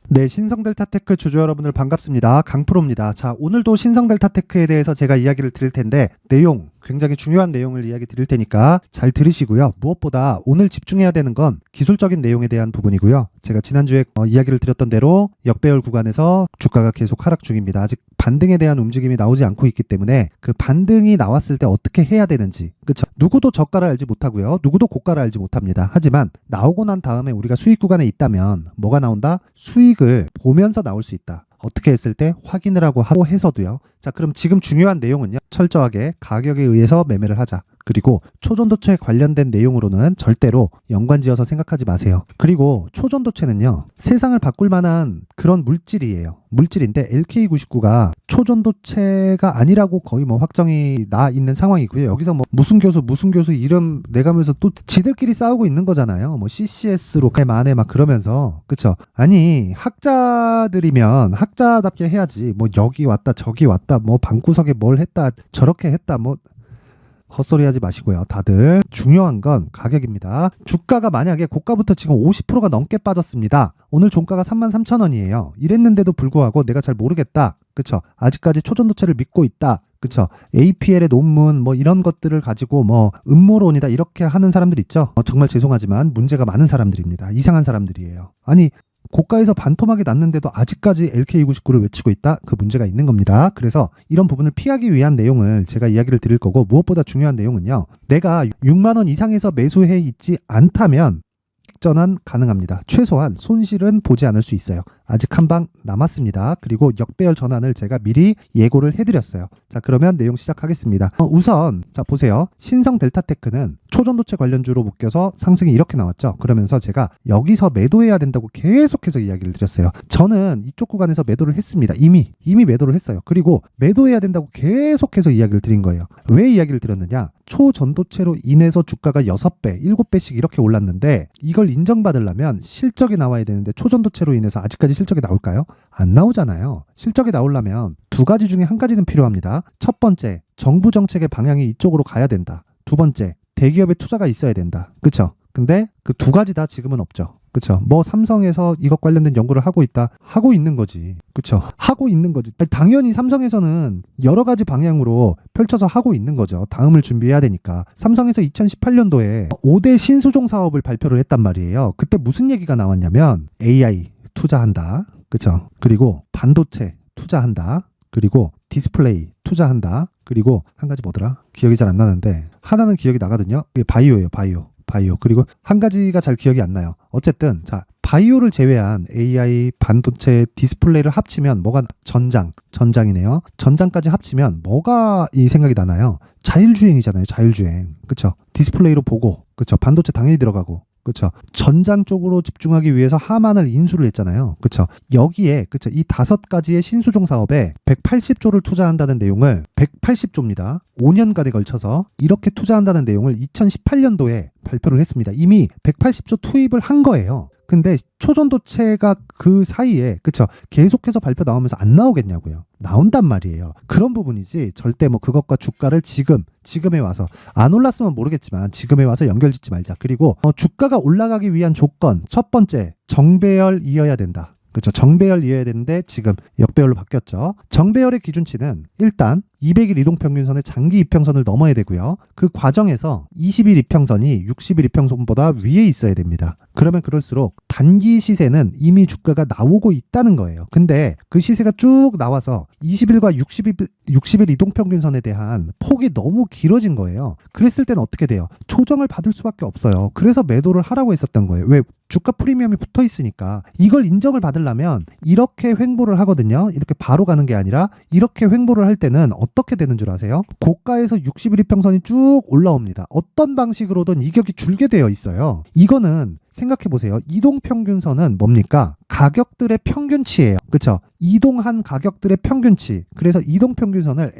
네, 신성델타테크 주주 여러분들 반갑습니다. 강프로입니다. 자, 오늘도 신성델타테크에 대해서 제가 이야기를 드릴 텐데 내용, 굉장히 중요한 내용을 이야기 드릴 테니까 잘 들으시고요. 무엇보다 오늘 집중해야 되는 건 기술적인 내용에 대한 부분이고요. 제가 지난주에 이야기를 드렸던 대로 역배열 구간에서 주가가 계속 하락 중입니다. 아직 반등에 대한 움직임이 나오지 않고 있기 때문에 그 반등이 나왔을 때 어떻게 해야 되는지, 그렇죠? 누구도 저가를 알지 못하고요. 누구도 고가를 알지 못합니다. 하지만 나오고 난 다음에 우리가 수익 구간에 있다면 뭐가 나온다? 수익을 보면서 나올 수 있다. 어떻게 했을 때 확인을 하고 해서도요. 자, 그럼 지금 중요한 내용은요. 철저하게 가격에 의해서 매매를 하자. 그리고 초전도체에 관련된 내용으로는 절대로 연관지어서 생각하지 마세요. 그리고 초전도체는요. 세상을 바꿀 만한 그런 물질이에요. 물질인데 LK99가 초전도체가 아니라고 거의 뭐 확정이 나 있는 상황이고요. 여기서 뭐 무슨 교수 이름 내가면서 또 지들끼리 싸우고 있는 거잖아요. 뭐 CCS로 만에 막 그러면서, 그쵸? 아니, 학자들이면 학자답게 해야지. 뭐 여기 왔다 저기 왔다 뭐 방구석에 뭘 했다 저렇게 했다 뭐 헛소리 하지 마시고요. 다들 중요한 건 가격입니다. 주가가 만약에 고가부터 지금 50%가 넘게 빠졌습니다. 오늘 종가가 33,000원이에요. 이랬는데도 불구하고 내가 잘 모르겠다. 그쵸? 아직까지 초전도체를 믿고 있다. 그쵸? APL의 논문 뭐 이런 것들을 가지고 뭐 음모론이다 이렇게 하는 사람들 있죠? 정말 죄송하지만 문제가 많은 사람들입니다. 이상한 사람들이에요. 아니, 고가에서 반토막이 났는데도 아직까지 LK29를 외치고 있다? 그 문제가 있는 겁니다. 그래서 이런 부분을 피하기 위한 내용을 제가 이야기를 드릴 거고, 무엇보다 중요한 내용은요. 내가 6만원 이상에서 매수해 있지 않다면 전환 가능합니다. 최소한 손실은 보지 않을 수 있어요. 아직 한 방 남았습니다. 그리고 역배열 전환을 제가 미리 예고를 해드렸어요. 자, 그러면 내용 시작하겠습니다. 우선 자 보세요. 신성델타테크는 초전도체 관련주로 묶여서 상승이 이렇게 나왔죠. 그러면서 제가 여기서 매도해야 된다고 계속해서 이야기를 드렸어요. 저는 이쪽 구간에서 매도를 했습니다. 이미 매도를 했어요. 그리고 매도해야 된다고 계속해서 이야기를 드린 거예요. 왜 이야기를 드렸느냐? 초전도체로 인해서 주가가 6배, 7배씩 이렇게 올랐는데 이걸 인정받으려면 실적이 나와야 되는데 초전도체로 인해서 아직까지 실적이 나올까요? 안 나오잖아요. 실적이 나오려면 두 가지 중에 한 가지는 필요합니다. 첫 번째, 정부 정책의 방향이 이쪽으로 가야 된다. 두 번째, 대기업의 투자가 있어야 된다. 그쵸? 근데 그 두 가지 다 지금은 없죠. 그쵸? 뭐 삼성에서 이것 관련된 연구를 하고 있다. 하고 있는 거지. 그쵸? 하고 있는 거지. 당연히 삼성에서는 여러 가지 방향으로 펼쳐서 하고 있는 거죠. 다음을 준비해야 되니까. 삼성에서 2018년도에 5대 신수종 사업을 발표를 했단 말이에요. 그때 무슨 얘기가 나왔냐면 AI 투자한다. 그쵸? 그리고 반도체 투자한다. 그리고 디스플레이 투자한다. 그리고 한 가지 뭐더라? 기억이 잘 안 나는데 하나는 기억이 나거든요. 이게 바이오예요. 바이오. 그리고 한 가지가 잘 기억이 안 나요. 어쨌든 자, 바이오를 제외한 AI, 반도체, 디스플레이를 합치면 뭐가 전장이네요. 전장까지 합치면 뭐가 이 생각이 나나요? 자율주행이잖아요. 자율주행. 그쵸? 디스플레이로 보고, 그쵸? 반도체 당연히 들어가고, 그쵸? 전장 쪽으로 집중하기 위해서 하만을 인수를 했잖아요. 그쵸? 여기에, 그쵸? 이 5가지의 신수종 사업에 180조를 투자한다는 내용을 180조입니다. 5년간에 걸쳐서 이렇게 투자한다는 내용을 2018년도에 발표를 했습니다. 이미 180조 투입을 한 거예요. 근데 초전도체가 그 사이에, 그쵸? 계속해서 발표 나오면서 안 나오겠냐고요. 나온단 말이에요. 그런 부분이지 절대 뭐 그것과 주가를 지금에 와서 안 올랐으면 모르겠지만 지금에 와서 연결 짓지 말자. 그리고 주가가 올라가기 위한 조건 첫 번째, 정배열이어야 된다. 그렇죠. 정배열이어야 되는데 지금 역배열로 바뀌었죠. 정배열의 기준치는 일단 200일 이동평균선의 장기 이평선을 넘어야 되고요. 그 과정에서 20일 이평선이 60일 이평선보다 위에 있어야 됩니다. 그러면 그럴수록 단기 시세는 이미 주가가 나오고 있다는 거예요. 근데 그 시세가 쭉 나와서 20일과 60일 이동평균선에 대한 폭이 너무 길어진 거예요. 그랬을 때는 어떻게 돼요? 조정을 받을 수밖에 없어요. 그래서 매도를 하라고 했었던 거예요. 왜? 주가 프리미엄이 붙어 있으니까. 이걸 인정을 받으려면 이렇게 횡보를 하거든요. 이렇게 바로 가는 게 아니라 이렇게 횡보를 할 때는 어떻게 되는 줄 아세요? 고가에서 60일 이평선이 쭉 올라옵니다. 어떤 방식으로든 이격이 줄게 되어 있어요. 이거는 생각해 보세요. 이동평균선은 뭡니까? 가격들의 평균치예요. 그렇죠? 이동한 가격들의 평균치. 그래서 이동평균선을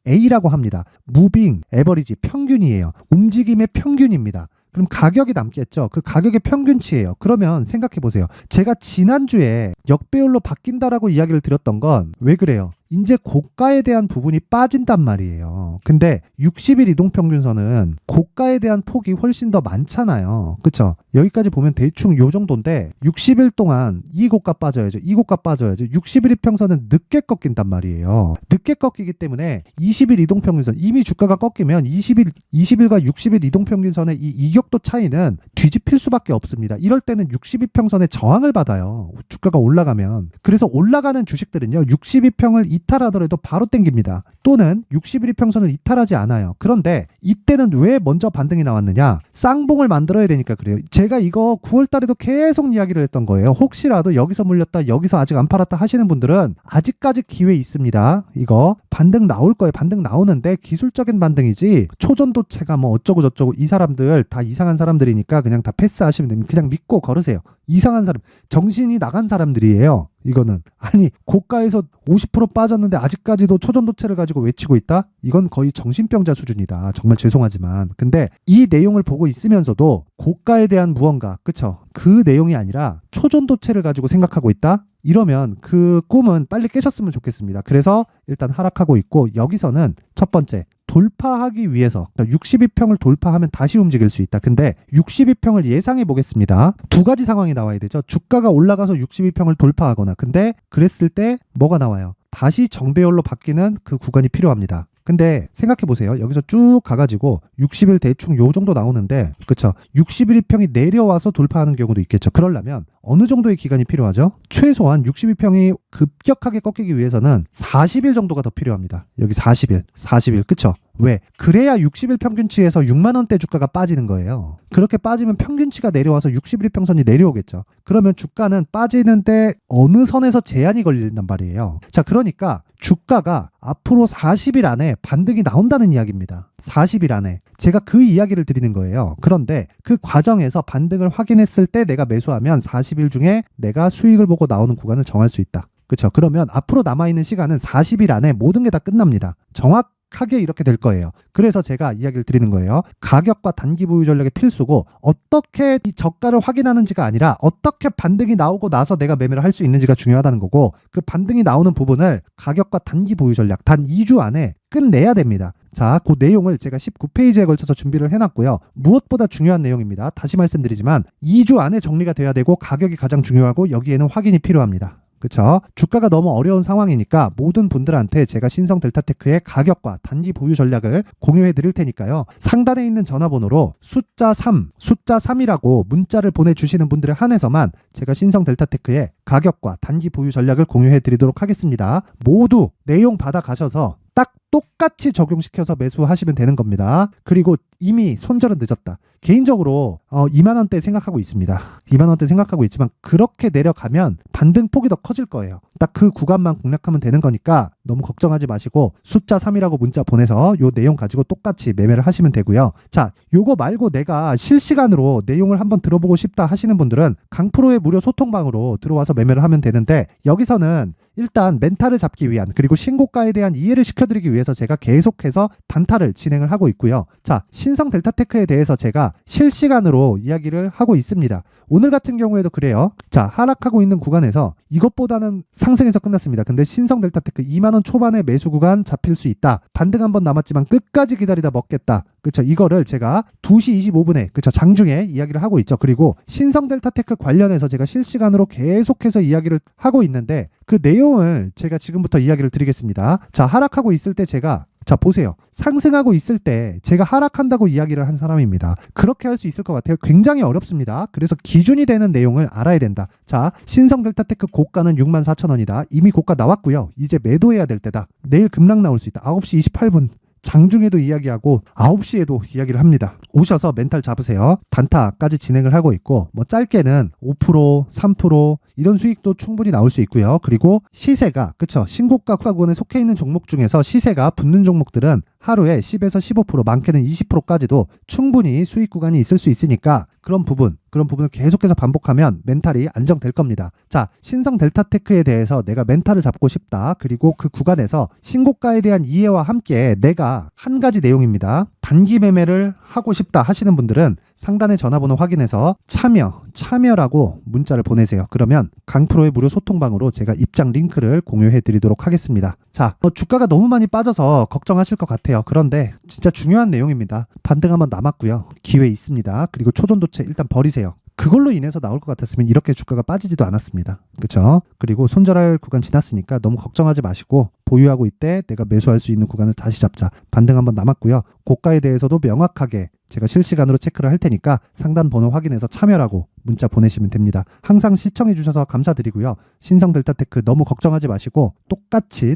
A라고 합니다. 무빙 에버리지 평균이에요. 움직임의 평균입니다. 그럼 가격이 남겠죠. 그 가격의 평균치예요. 그러면 생각해 보세요. 제가 지난주에 역배열로 바뀐다라고 이야기를 드렸던 건 왜 그래요? 이제 고가에 대한 부분이 빠진단 말이에요. 근데 60일 이동평균선은 고가에 대한 폭이 훨씬 더 많잖아요. 그쵸? 여기까지 보면 대충 요 정도인데 60일 동안 이 고가 빠져야죠. 이 고가 빠져야죠. 60일 이평선은 늦게 꺾인단 말이에요. 늦게 꺾이기 때문에 20일 이동평균선, 이미 주가가 꺾이면 20일과 60일 이동평균선의 이 이격도 차이는 뒤집힐 수밖에 없습니다. 이럴 때는 60이평선의 저항을 받아요. 주가가 올라가면. 그래서 올라가는 주식들은요, 62평을 이탈하더라도 바로 땡깁니다. 또는 61이평선을 이탈하지 않아요. 그런데 이때는 왜 먼저 반등이 나왔느냐? 쌍봉을 만들어야 되니까 그래요. 제가 이거 9월 달에도 계속 이야기를 했던 거예요. 혹시라도 여기서 물렸다, 여기서 아직 안 팔았다 하시는 분들은 아직까지 기회 있습니다. 이거 반등 나올 거예요. 반등 나오는데 기술적인 반등이지 초전도체가 뭐 어쩌고 저쩌고, 이 사람들 다 이상한 사람들이니까 그냥 다 패스하시면 됩니다. 그냥 믿고 걸으세요. 이상한 사람, 정신이 나간 사람들이에요. 이거는. 아니, 고가에서 50% 빠졌는데 아직까지도 초전도체를 가지고 외치고 있다? 이건 거의 정신병자 수준이다. 정말 죄송하지만. 근데 이 내용을 보고 있으면서도 고가에 대한 무언가, 그쵸? 그 내용이 아니라 초전도체를 가지고 생각하고 있다? 이러면 그 꿈은 빨리 깨셨으면 좋겠습니다. 그래서 일단 하락하고 있고, 여기서는 첫 번째, 돌파하기 위해서 62평을 돌파하면 다시 움직일 수 있다. 근데 62평을 예상해 보겠습니다. 두 가지 상황이 나와야 되죠. 주가가 올라가서 62평을 돌파하거나, 근데 그랬을 때 뭐가 나와요? 다시 정배열로 바뀌는 그 구간이 필요합니다. 근데 생각해 보세요. 여기서 쭉 가가지고 60일 대충 요 정도 나오는데, 그쵸? 61평이 내려와서 돌파하는 경우도 있겠죠. 그러려면 어느 정도의 기간이 필요하죠? 최소한 62평이 급격하게 꺾이기 위해서는 40일 정도가 더 필요합니다. 여기 40일, 그쵸? 왜? 그래야 60일 평균치에서 6만원대 주가가 빠지는 거예요. 그렇게 빠지면 평균치가 내려와서 60일 평선이 내려오겠죠. 그러면 주가는 빠지는데 어느 선에서 제한이 걸린단 말이에요. 자, 그러니까 주가가 앞으로 40일 안에 반등이 나온다는 이야기입니다. 40일 안에. 제가 그 이야기를 드리는 거예요. 그런데 그 과정에서 반등을 확인했을 때 내가 매수하면 40일 중에 내가 수익을 보고 나오는 구간을 정할 수 있다. 그렇죠? 그러면 앞으로 남아있는 시간은 40일 안에 모든 게 다 끝납니다. 정확하게 이렇게 될 거예요. 그래서 제가 이야기를 드리는 거예요. 가격과 단기 보유 전략이 필수고, 어떻게 이 저가를 확인하는지가 아니라 어떻게 반등이 나오고 나서 내가 매매를 할 수 있는지가 중요하다는 거고, 그 반등이 나오는 부분을 가격과 단기 보유 전략 단 2주 안에 끝내야 됩니다. 자, 그 내용을 제가 19페이지에 걸쳐서 준비를 해놨고요. 무엇보다 중요한 내용입니다. 다시 말씀드리지만 2주 안에 정리가 돼야 되고, 가격이 가장 중요하고, 여기에는 확인이 필요합니다. 그쵸? 주가가 너무 어려운 상황이니까 모든 분들한테 제가 신성 델타테크의 가격과 단기 보유 전략을 공유해 드릴 테니까요. 상단에 있는 전화번호로 숫자 3이라고 문자를 보내주시는 분들에 한해서만 제가 신성 델타테크의 가격과 단기 보유 전략을 공유해 드리도록 하겠습니다. 모두 내용 받아 가셔서 딱 똑같이 적용시켜서 매수하시면 되는 겁니다. 그리고 이미 손절은 늦었다. 개인적으로 2만원대 생각하고 있습니다. 2만원대 생각하고 있지만 그렇게 내려가면 반등폭이 더 커질 거예요. 딱 그 구간만 공략하면 되는 거니까 너무 걱정하지 마시고 숫자 3이라고 문자 보내서 요 내용 가지고 똑같이 매매를 하시면 되고요. 자, 요거 말고 내가 실시간으로 내용을 한번 들어보고 싶다 하시는 분들은 강프로의 무료 소통방으로 들어와서 매매를 하면 되는데, 여기서는 일단 멘탈을 잡기 위한, 그리고 신고가에 대한 이해를 시켜드리기 위해서 제가 계속해서 단타를 진행을 하고 있고요. 자, 신성 델타테크에 대해서 제가 실시간으로 이야기를 하고 있습니다. 오늘 같은 경우에도 그래요. 자, 하락하고 있는 구간에서 이것보다는 상승해서 끝났습니다. 근데 신성 델타테크 2만원 초반의 매수 구간 잡힐 수 있다. 반등 한번 남았지만 끝까지 기다리다 먹겠다. 그쵸? 이거를 제가 2시 25분에 그쵸? 장중에 이야기를 하고 있죠. 그리고 신성 델타테크 관련해서 제가 실시간으로 계속해서 이야기를 하고 있는데, 그 내용을 제가 지금부터 이야기를 드리겠습니다. 자, 하락하고 있을 때 제가, 자, 보세요. 상승하고 있을 때 제가 하락한다고 이야기를 한 사람입니다. 그렇게 할 수 있을 것 같아요. 굉장히 어렵습니다. 그래서 기준이 되는 내용을 알아야 된다. 자, 신성 델타테크 고가는 64,000원이다. 이미 고가 나왔고요. 이제 매도해야 될 때다. 내일 급락 나올 수 있다. 9시 28분. 장중에도 이야기하고 9시에도 이야기를 합니다. 오셔서 멘탈 잡으세요. 단타까지 진행을 하고 있고, 뭐 짧게는 5%, 3% 이런 수익도 충분히 나올 수 있고요. 그리고 시세가, 그쵸? 신고가 구간에 속해 있는 종목 중에서 시세가 붙는 종목들은 하루에 10에서 15%, 많게는 20%까지도 충분히 수익 구간이 있을 수 있으니까 그런 부분, 그런 부분을 계속해서 반복하면 멘탈이 안정될 겁니다. 자, 신성 델타테크에 대해서 내가 멘탈을 잡고 싶다. 그리고 그 구간에서 신고가에 대한 이해와 함께 내가 한 가지 내용입니다. 단기 매매를 하고 싶다 하시는 분들은 상단의 전화번호 확인해서 참여라고 문자를 보내세요. 그러면 강프로의 무료 소통방으로 제가 입장 링크를 공유해 드리도록 하겠습니다. 자, 주가가 너무 많이 빠져서 걱정하실 것 같아요. 그런데 진짜 중요한 내용입니다. 반등 한번 남았고요. 기회 있습니다. 그리고 초전도체 일단 버리세요. 그걸로 인해서 나올 것 같았으면 이렇게 주가가 빠지지도 않았습니다. 그렇죠? 그리고 손절할 구간 지났으니까 너무 걱정하지 마시고 보유하고 있대 내가 매수할 수 있는 구간을 다시 잡자. 반등 한번 남았고요. 고가에 대해서도 명확하게 제가 실시간으로 체크를 할 테니까 상단 번호 확인해서 참여라고 문자 보내시면 됩니다. 항상 시청해 주셔서 감사드리고요. 신성 델타테크 너무 걱정하지 마시고 똑같이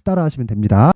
따라 하시면 됩니다.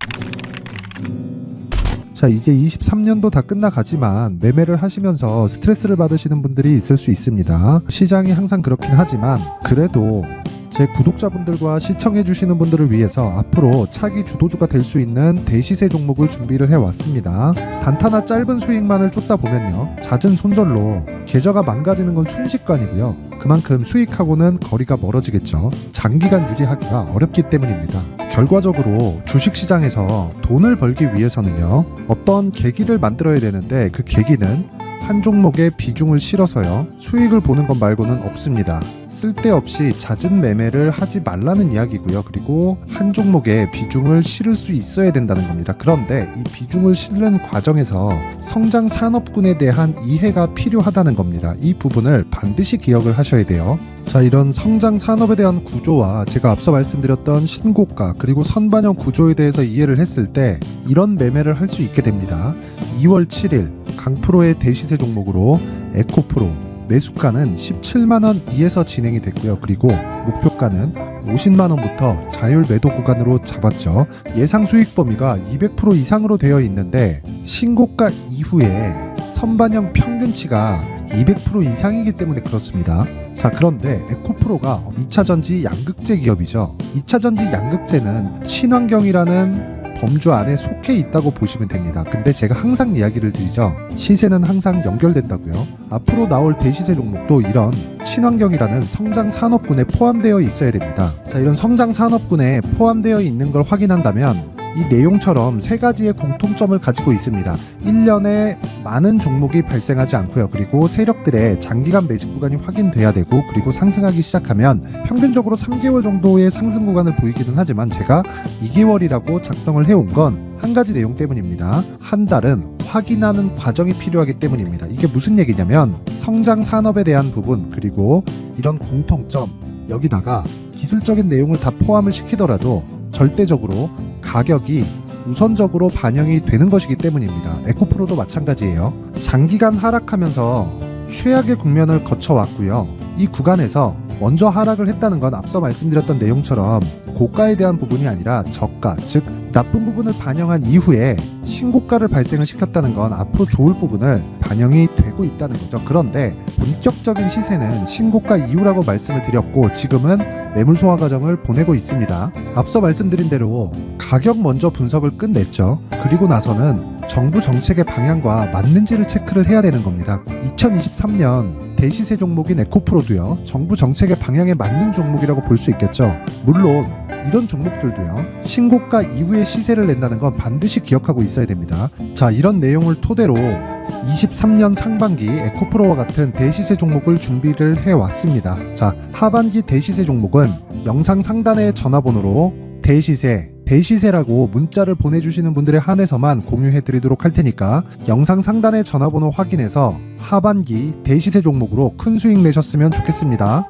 자, 이제 23년도 다 끝나가지만 매매를 하시면서 스트레스를 받으시는 분들이 있을 수 있습니다. 시장이 항상 그렇긴 하지만 그래도 제 구독자분들과 시청해주시는 분들을 위해서 앞으로 차기 주도주가 될 수 있는 대시세 종목을 준비를 해왔습니다. 단타나 짧은 수익만을 쫓다 보면요, 잦은 손절로 계좌가 망가지는 건 순식간이고요. 그만큼 수익하고는 거리가 멀어지겠죠. 장기간 유지하기가 어렵기 때문입니다. 결과적으로 주식시장에서 돈을 벌기 위해서는요, 어떤 계기를 만들어야 되는데 그 계기는 한 종목에 비중을 실어서요, 수익을 보는 것 말고는 없습니다. 쓸데없이 잦은 매매를 하지 말라는 이야기고요. 그리고 한 종목에 비중을 실을 수 있어야 된다는 겁니다. 그런데 이 비중을 실는 과정에서 성장 산업군에 대한 이해가 필요하다는 겁니다. 이 부분을 반드시 기억을 하셔야 돼요. 자, 이런 성장 산업에 대한 구조와 제가 앞서 말씀드렸던 신고가 그리고 선반영 구조에 대해서 이해를 했을 때 이런 매매를 할 수 있게 됩니다. 2월 7일 강프로의 대시세 종목으로 에코프로 매수가는 17만원 이에서 진행이 됐고요. 그리고 목표가는 50만원부터 자율 매도 구간으로 잡았죠. 예상 수익 범위가 200% 이상으로 되어 있는데 신고가 이후에 선반영 평균치가 200% 이상이기 때문에 그렇습니다. 자, 그런데 에코프로가 2차전지 양극재 기업이죠. 2차전지 양극재는 친환경이라는 범주 안에 속해 있다고 보시면 됩니다. 근데 제가 항상 이야기를 드리죠. 시세는 항상 연결된다고요. 앞으로 나올 대시세 종목도 이런 친환경이라는 성장 산업군에 포함되어 있어야 됩니다. 자, 이런 성장 산업군에 포함되어 있는 걸 확인한다면 이 내용처럼 세 가지의 공통점을 가지고 있습니다. 1년에 많은 종목이 발생하지 않고요. 그리고 세력들의 장기간 매집 구간이 확인돼야 되고, 그리고 상승하기 시작하면 평균적으로 3개월 정도의 상승 구간을 보이기는 하지만 제가 2개월이라고 작성을 해온 건 한 가지 내용 때문입니다. 한 달은 확인하는 과정이 필요하기 때문입니다. 이게 무슨 얘기냐면 성장 산업에 대한 부분, 그리고 이런 공통점, 여기다가 기술적인 내용을 다 포함을 시키더라도 절대적으로 가격이 우선적으로 반영이 되는 것이기 때문입니다. 에코프로도 마찬가지예요. 장기간 하락하면서 최악의 국면을 거쳐왔고요. 이 구간에서 먼저 하락을 했다는 건 앞서 말씀드렸던 내용처럼 고가에 대한 부분이 아니라 저가, 즉 나쁜 부분을 반영한 이후에 신고가를 발생을 시켰다는 건 앞으로 좋을 부분을 반영이 되고 있다는 거죠. 그런데 본격적인 시세는 신고가 이후라고 말씀을 드렸고 지금은 매물 소화 과정을 보내고 있습니다. 앞서 말씀드린 대로 가격 먼저 분석을 끝냈죠. 그리고 나서는 정부 정책의 방향과 맞는지를 체크를 해야 되는 겁니다. 2023년 대시세 종목인 에코프로도요, 정부 정책의 방향에 맞는 종목이라고 볼 수 있겠죠. 물론 이런 종목들도요, 신고가 이후에 시세를 낸다는 건 반드시 기억하고 있어야 됩니다. 자, 이런 내용을 토대로 23년 상반기 에코프로와 같은 대시세 종목을 준비를 해왔습니다. 자, 하반기 대시세 종목은 영상 상단의 전화번호로 대시세라고 문자를 보내주시는 분들에 한해서만 공유해드리도록 할 테니까 영상 상단의 전화번호 확인해서 하반기 대시세 종목으로 큰 수익 내셨으면 좋겠습니다.